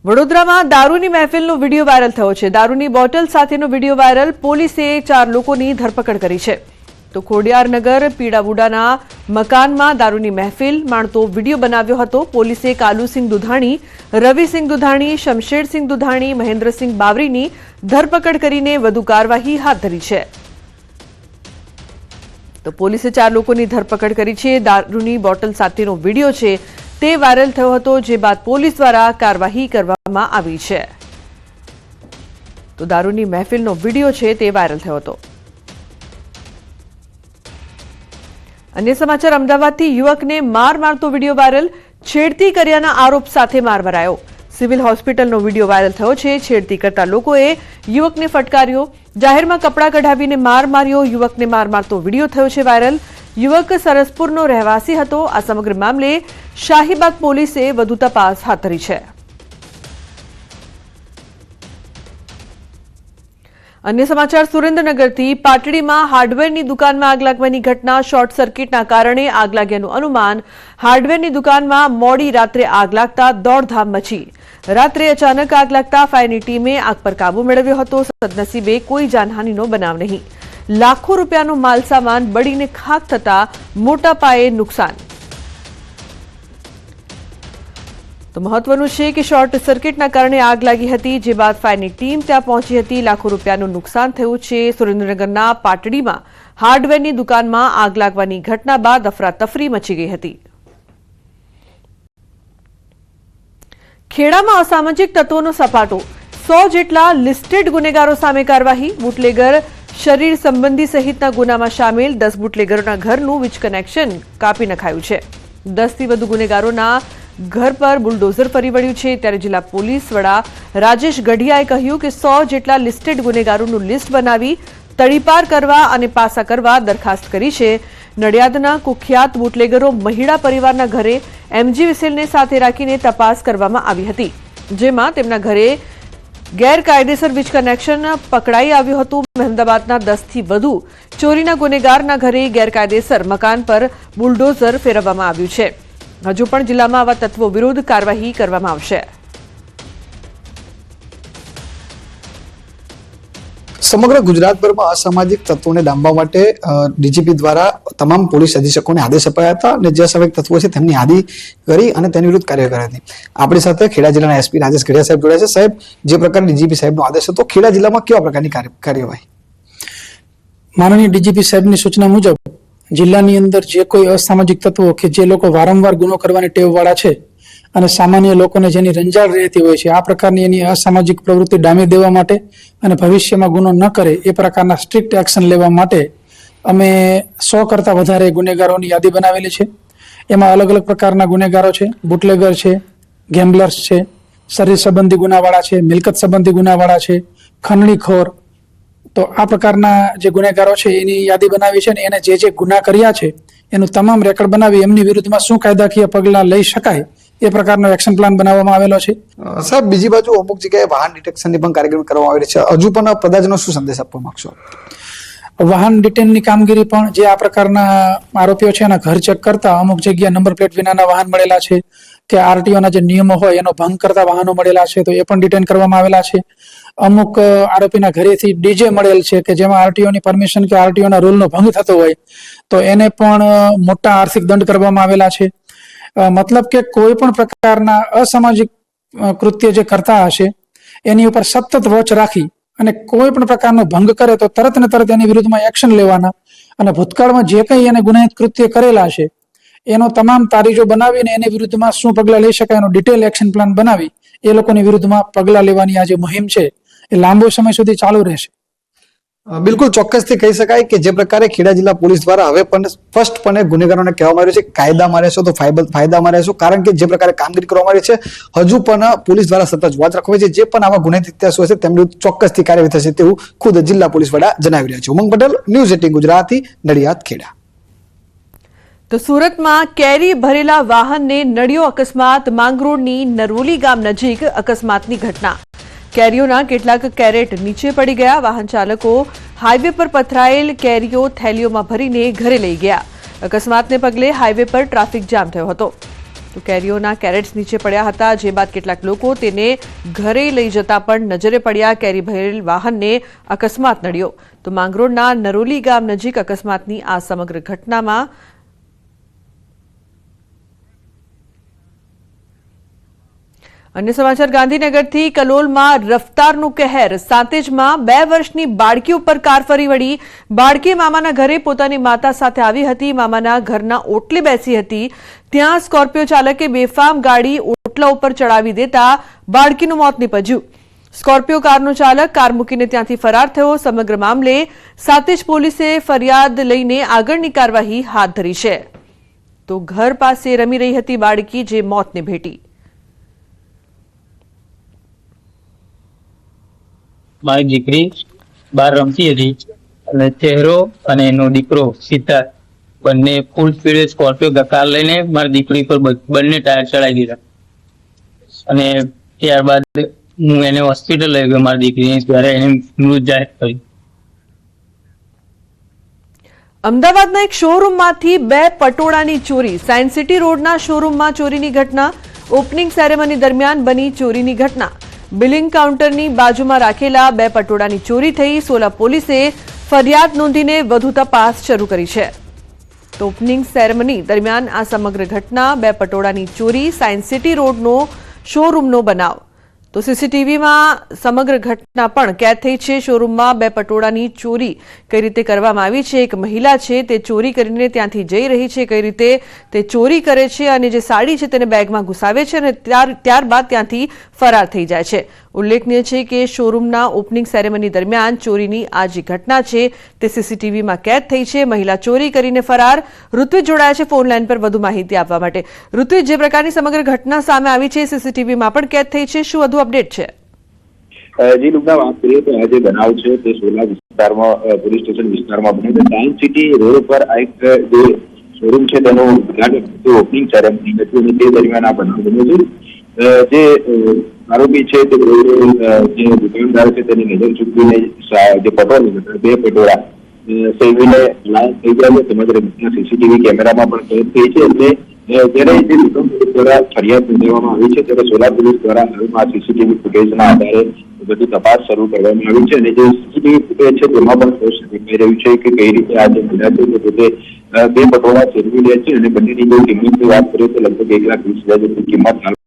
વડોદરામાં દારૂની મહેફિલનો video viral થયો છે। દારૂની બોટલ સાથેનો વિડીયો વાયરલ, પોલીસે 4 લોકોની ધરપકડ કરી છે। તો ખોડિયારનગર પીડાવુડાના મકાનમાં દારૂની મહેફિલ માણતો વિડીયો બનાવ્યો હતો। પોલીસે કાલુસિંહ દુધાણી, રવિસિંહ દુધાણી, શમશેરસિંહ દુધાણી, મહેન્દ્રસિંહ બાવરીની ધરપકડ કરીને વધુ કાર્યવાહી હાથ ધરી છે। તો પોલીસે 4 લોકોની ધરપકડ કરી છે। દારૂની બોટલ સાથેનો વિડીયો છે તે વાયરલ થયો હતો, જે બાદ પોલીસ દ્વારા કાર્યવાહી કરવામાં આવી છે। તો દારૂની મહેફિલનો વિડીયો છે તે વાયરલ થયો હતો। अन्य समाचार, अमदावादથી યુવકને માર મારતો વિડીયો વાયરલ, છેડતી કર્યાના આરોપ સાથે માર મરાયો। સિવિલ હોસ્પિટલનો વિડીયો વાયરલ થયો છે। છેડતી કરતા લોકોએ યુવકને ફટકાર્યો, જાહેરમાં કપડા કઢાવીને માર માર્યો। યુવકને માર મારતો વિડીયો થયો છે વાયરલ। યુવક સરસપુરનો રહેવાસી હતો। આ સમગ્ર મામલે શાહીબાગ પોલીસે વધુ તપાસ હાથ ધરી છે। अन्य समाचार, सुरेन्द्रनगरથી પાટડીમાં હાર્ડવેરની દુકાનમાં આગ લાગવાની ઘટના, શોર્ટ સર્કિટના કારણે આગ લાગ્યાનું અનુમાન। હાર્ડવેરની દુકાનમાં મોડી રાત્રે આગ લાગતા દોડધામ મચી। રાત્રે અચાનક આગ લાગતા ફાયરની ટીમે આગ પર કાબુ મેળવ્યો હતો। સદનસીબે કોઈ જાનહાનિનો બનાવ નહીં। લાખો રૂપિયાનો માલસામાન બળીને ખાખ થતા મોટા પાયે નુકસાન। તો મહત્વનું છે કે શોર્ટ સર્કિટના કારણે આગ લાગી હતી, જે બાદ ફાયરની ટીમ ત્યાં પહોંચી હતી। લાખો રૂપિયાનું નુકસાન થયું છે। સુરેન્દ્રનગરના પાટડીમાં હાર્ડવેરની દુકાનમાં આગ લાગવાની ઘટના બાદ અફરાતફરી મચી ગઈ હતી। ખેડામાં અસામાજિક તત્વોનો સપાટો, 100 જેટલા લિસ્ટેડ ગુનેગારો સામે કાર્યવાહી। બુટલેગર શરીર સંબંધી સહિતના ગુનામાં સામેલ 10 બુટલેગરોના ઘરનું વીજ કનેક્શન કાપી નખાયું છે। 10 થી વધુ ગુનેગારોના घर पर बुलडोजर फरी वळ्યું છે। ત્યારે જિલ્લા પોલીસ વડા રાજેશ ગઢિયાએ કહ્યું કે 100 જેટલા લિસ્ટેડ ગુનેગારોનું લિસ્ટ બનાવી તડીપાર કરવા અને પાસા કરવા દરખાસ્ત કરી છે। નડિયાદના કુખ્યાત બુટલેગરો મહિડા પરિવારના ઘરે એમજી વિસેલને સાથે રાખીને તપાસ કરવામાં આવી હતી, જેમાં તેમના ઘરે ગેરકાયદેસર વીજ કનેક્શન પકડાઈ આવ્યું હતું। મહેમદાબાદના 10 થી વધુ ચોરીના ગુનેગારના ઘરે ગેરકાયદેસર મકાન પર બુલડોઝર ફેરવવામાં આવ્યું છે। હજુ પણ જિલ્લામાં આવા તત્વો વિરુદ્ધ કાર્યવાહી કરવામાં આવશે। સમગ્ર ગુજરાતભરમાં અસામાજિક તત્વોને ડામવા માટે ડીજીપી દ્વારા તમામ પોલીસ અધિક્ષકોને આદેશ અપાયા હતા અને જે અસામાજિક તત્વો છે તેમની યાદી કરી અને તેની વિરુદ્ધ કાર્ય કરી હતી। આપણી સાથે ખેડા જિલ્લાના એસપી રાજેશ ગઢિયા સાહેબ જોડાયા છે। સાહેબ, જે પ્રકારે ડીજીપી સાહેબનો આદેશ હતો, ખેડા જિલ્લામાં કેવા પ્રકારની કાર્યવાહી? માનનીય ડીજીપી સાહેબની સૂચના મુજબ જિલ્લાની અંદર જે કોઈ અસામાજિક તત્વો કે જે લોકો વારંવાર ગુનો કરવાની ટેવવાળા છે અને સામાન્ય લોકોને જેની રંજાડ રહેતી હોય છે, આ પ્રકારની એની અસામાજિક પ્રવૃત્તિ ડામી દેવા માટે અને ભવિષ્યમાં ગુનો ન કરે એ પ્રકારના સ્ટ્રિક્ટ એક્શન લેવા માટે અમે 100 કરતાં વધારે ગુનેગારોની યાદી બનાવેલી છે। એમાં અલગ અલગ પ્રકારના ગુનેગારો છે, બુટલેગર છે, ગેમ્બલર્સ છે, શરીર સંબંધી ગુનાવાળા છે, મિલકત સંબંધી ગુનાવાળા છે, ખંડણીખોર। તો આ પ્રકારના જે ગુનેગારો છે એની યાદી બનાવી છે અને એને જે ગુના કર્યા છે એનું તમામ રેકોર્ડ બનાવી એમની વિરુદ્ધમાં શું કાયદાકીય પગલાં લઈ શકાય એ પ્રકારનો એક્શન પ્લાન બનાવવામાં આવેલો છે। સાહેબ, બીજી બાજુ અમુક જગ્યાએ વાહન ડિટેક્શનની પણ કાર્યક્રમ કરવામાં આવેલી છે। હજુ પણ પ્રજાજનો શું સંદેશ આપવા માંગશો? વાહન ડિટેનની કામગીરી પણ જે આ પ્રકારના આરોપીઓ છે એના ઘર ચેક કરતા અમુક જગ્યાએ નંબર પ્લેટ વિનાના વાહન મળેલા છે કે આરટીઓના જે નિયમો હોય એનો ભંગ કરતા વાહનો મળેલા છે, તો એ પણ ડિટેન કરવામાં આવેલા છે। અમુક આરોપીના ઘરેથી ડીજે મળેલ છે કે જેમાં આરટીઓની પરમિશન કે આરટીઓના રૂલનો ભંગ થતો હોય તો એને પણ મોટા આર્થિક દંડ કરવામાં આવેલા છે। મતલબ કે કોઈ પણ પ્રકારના અસામાજિક કૃત્ય જે કરતા હશે એની ઉપર સતત વોચ રાખી અને કોઈ પણ પ્રકારનો ભંગ કરે તો તરત ને તરત એની વિરુદ્ધમાં એક્શન લેવાના અને ભૂતકાળમાં જે કંઈ એને ગુનાહિત કૃત્ય કરેલા છે એનો તમામ તારીજો બનાવીને એની વિરુદ્ધમાં શું પગલાં લઈ શકાય એનો ડિટેલ એક્શન પ્લાન બનાવી એ લોકોની વિરુદ્ધમાં પગલાં લેવાની આ જે મુહિમ છે એ લાંબો સમય સુધી ચાલુ રહેશે। બિલકુલ ચોક્કસથી કહી શકાય કે જે પ્રકારે ખેડા જિલ્લા પોલીસ દ્વારા હવે પણ સ્પષ્ટપણે ગુનેગારોને કહેવામાં આવ્યું છે કાયદામાં રહેશો તો ફાયદામાં રહેશો, કારણ કે જે પ્રકારે કામગીરી કરવામાં આવી છે હજુ પણ પોલીસ દ્વારા સતત વોચ રાખવી છે। જે પણ આવા ગુનાહિત ઇતિહાસો હશે તેમની ચોક્કસથી કાર્યવાહી થશે તેવું ખુદ જિલ્લા પોલીસ વડા જણાવી રહ્યા છે। ઉમંગ પટેલ, ન્યૂઝ 18 ગુજરાતી, નડિયાદ, ખેડા। તો સુરતમાં કેરી ભરેલા વાહનને નડ્યો અકસ્માત, માંગરોળની નરોલી ગામ નજીક અકસ્માતની ઘટના। કેરીઓના કેટલાક કેરેટ નીચે પડી ગયા। વાહન ચાલકો હાઈવે પર પથરાયેલ કેરીઓ થેલીઓમાં ભરીને ઘરે લઈ ગયા। અકસ્માતને પગલે હાઈવે પર ટ્રાફિક જામ થયો હતો। તો કેરીઓના કેરેટ્સ નીચે પડ્યા હતા, જે બાદ કેટલાક લોકો તેને ઘરે લઈ જતા પણ નજરે પડ્યા. કેરી ભરેલ વાહનને અકસ્માત નડ્યો. તો માંગરોળના નરોલી ગામ નજીક અકસ્માતની આ સમગ્ર ઘટનામાં અન્ય સમાચાર ગાંધીનગરથી કલોલમાં રફતારનું કહેર. સાંતેજમાં 2 વર્ષની બાળકી ઉપર કાર ફરી વળી. બાળકી મામાના ઘરે પોતાની માતા સાથે આવી હતી. મામાના ઘરના ઓટલે બેસી હતી. ત્યાં સ્કોર્પિયો ચાલકે બેફામ ગાડી ઓટલા ઉપર ચડાવી દેતા બાળકીનું મોત નીપજ્યું. સ્કોર્પિયો કારનો ચાલક કાર મૂકીને ત્યાંથી ફરાર થયો. સમગ્ર મામલે સાંતેજ પોલીસે ફરિયાદ લઈને આગળની કાર્યવાહી હાથ ધરી છે. તો ઘર પાસે રમી રહી હતી બાળકી, જે મોતને ભેટી. મારી દીકરી બહાર રમતી હતી અને ચહેરો અને એનો દીકરો સિદ્ધાર્થ બંને ફૂલ સ્પીડે સ્કોર્પિયો કાર લઈને મારી દીકરી પર બંને ટાયર ચડાવી દીધા અને ત્યારબાદ હું એને હોસ્પિટલ લઈ ગયો મારી દીકરીને, ત્યારે એને મૃત જાહેર કરી. અમદાવાદના એક શોરૂમમાંથી 2 પટોળાની ચોરી. સાયન્સ સિટી રોડના શોરૂમમાં ચોરીની ઘટના. ઓપનિંગ સેરેમની દરમિયાન બની ચોરીની ઘટના. બિલિંગ કાઉન્ટરની બાજુમાં રાખેલા 2 પટોળાની ચોરી થઈ. સોલા પોલીસે ફરિયાદ નોંધીને વધુ તપાસ શરૂ કરી છે. તો ઓપનિંગ સેરેમની દરમિયાન આ સમગ્ર ઘટના, 2 પટોળાની ચોરી, સાયન્સ સિટી રોડનો શોરૂમનો બનાવ. તો સીસીટીવીમાં સમગ્ર ઘટના પણ કેદ થઈ છે. શોરૂમમાં 2 પટોળાની ચોરી કઈ રીતે કરવામાં આવી છે. એક મહિલા છે, તે ચોરી કરીને ત્યાંથી જઈ રહી છે. કઈ રીતે તે ચોરી કરે છે અને જે સાડી છે તેને બેગમાં ઘુસાવે છે અને ત્યારબાદ ત્યાંથી ફરાર થઈ જાય છે. ઉલ્લેખનીય છે કે શોરૂમના ઓપનિંગ સેરેમની દરમિયાન ચોરીની આ જે ઘટના છે તે સીસીટીવીમાં કેદ થઈ છે. મહિલા ચોરી કરીને ફરાર. ઋત્વિજ જોડાયા છે ફોન લાઈન પર વધુ માહિતી આપવા માટે. ઋત્વિજ, જે પ્રકારની સમગ્ર ઘટના સામે આવી છે, સીસીટીવીમાં પણ કેદ થઈ છે, શું વધુ અપડેટ છે? જી લુગના, વાત કરીએ તો આ જે બનાવ છે તે સોલા વિસ્તારમાં, પોલીસ સ્ટેશન વિસ્તારમાં બન્યો છે. સાયન્સ સિટી રોડ પર આ એક જે શોરૂમ છે તેનું ઉદ્ઘાટન ઓપનિંગ સેરેમની હતી અને તે દરમિયાન આ બનાવ બન્યો છે. જે આરોપી છે તે જે દુકાનદાર છે તેની નજર ચૂકવીને જે પટોળા 2 પટોળા સેવીને લાઈન થઈ ગયા છે. સમગ્ર ઘટના સીસીટીવી કેમેરામાં પણ કેદ થઈ છે. એટલે જ્યારે જે દુકાન દ્વારા ફરિયાદ નોંધવામાં આવી છે ત્યારે સોલા પોલીસ દ્વારા હાલમાં સીસીટીવી ફૂટેજના આધારે બધી તપાસ શરૂ કરવામાં આવી છે અને જે સીસીટીવી ફૂટેજ છે તેમાં પણ સ્પષ્ટ દેખાઈ રહ્યું છે કે કઈ રીતે આ જે મહિલા છે તે પોતે 2 પટોળા ફેરવી લે છે અને બંનેની જો કિંમતની વાત કરીએ તો લગભગ 1,20,000 જેટલી કિંમત